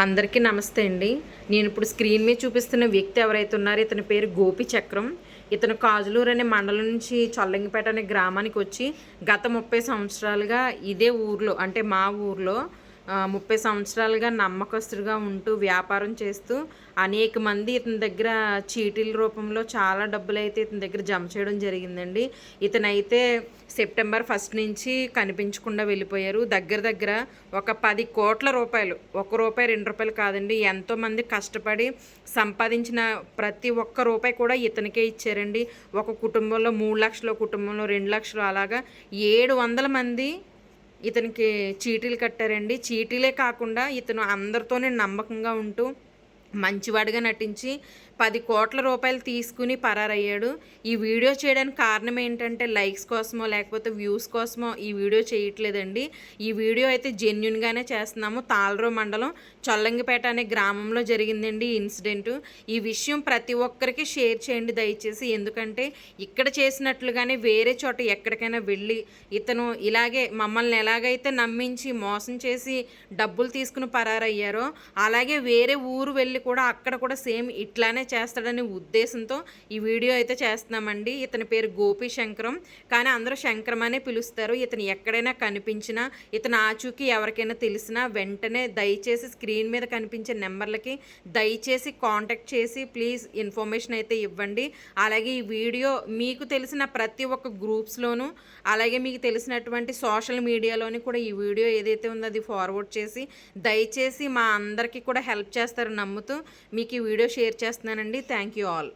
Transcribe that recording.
అందరికీ నమస్తే అండి. నేను ఇప్పుడు స్క్రీన్ మీద చూపిస్తున్న వ్యక్తి ఎవరైతే ఉన్నారో ఇతని పేరు గోపి చక్రం. ఇతను కాజులూరు అనే మండలం నుంచి చొల్లంగిపేట అనే గ్రామానికి వచ్చి గత 30 సంవత్సరాలుగా ఇదే ఊర్లో అంటే మా ఊర్లో 30 సంవత్సరాలుగా నమ్మకస్తుడిగా ఉంటూ వ్యాపారం చేస్తూ అనేక మంది ఇతని దగ్గర చీటీల రూపంలో చాలా డబ్బులైతే ఇతని దగ్గర జమ చేయడం జరిగిందండి. ఇతనైతే సెప్టెంబర్ 1 నుంచి కనిపించకుండా వెళ్ళిపోయారు. దగ్గర దగ్గర ఒక 10 కోట్ల రూపాయలు, ₹1 ₹2 కాదండి, ఎంతోమంది కష్టపడి సంపాదించిన ప్రతి ఒక్క రూపాయి కూడా ఇతనికే ఇచ్చారండి. ఒక కుటుంబంలో 3 లక్షలు, కుటుంబంలో 2 లక్షలు, అలాగా 700 మంది ఇతనికి చీటీలు కట్టారండి. చీటీలే కాకుండా ఇతను అందరితోనే నమ్మకంగా ఉంటూ మంచివాడిగా నటించి 10 కోట్ల రూపాయలు తీసుకుని పరారయ్యాడు. ఈ వీడియో చేయడానికి కారణం ఏంటంటే లైక్స్ కోసమో లేకపోతే వ్యూస్ కోసమో ఈ వీడియో చేయట్లేదండి. ఈ వీడియో అయితే జెన్యున్గానే చేస్తున్నాము. తాళరో మండలం చొల్లంగిపేట అనే గ్రామంలో జరిగిందండి ఈ ఇన్సిడెంటు. ఈ విషయం ప్రతి ఒక్కరికి షేర్ చేయండి దయచేసి. ఎందుకంటే ఇక్కడ చేసినట్లుగానే వేరే చోట ఎక్కడికైనా వెళ్ళి ఇతను ఇలాగే మమ్మల్ని ఎలాగైతే నమ్మించి మోసం చేసి డబ్బులు తీసుకుని పరారయ్యారో అలాగే వేరే ఊరు వెళ్ళి కూడా అక్కడ కూడా సేమ్ ఇట్లానే చేస్తాడనే ఉద్దేశంతో ఈ వీడియో అయితే చేస్తున్నామండి. ఇతని పేరు గోపి శంకరం, కానీ అందరూ శంకరం అనే పిలుస్తారు. ఇతను ఎక్కడైనా కనిపించినా, ఇతను ఆచూకీ ఎవరికైనా తెలిసినా వెంటనే దయచేసి స్క్రీన్ మీద కనిపించే నెంబర్లకి దయచేసి కాంటాక్ట్ చేసి ప్లీజ్ ఇన్ఫర్మేషన్ అయితే ఇవ్వండి. అలాగే ఈ వీడియో మీకు తెలిసిన ప్రతి ఒక్క గ్రూప్స్లోనూ అలాగే మీకు తెలిసినటువంటి సోషల్ మీడియాలోని కూడా ఈ వీడియో ఏదైతే ఉందో అది ఫార్వర్డ్ చేసి దయచేసి మా అందరికీ కూడా హెల్ప్ చేస్తారు నమ్ముతూ మీకు ఈ వీడియో షేర్ చేస్తున్నానండి. Thank you all.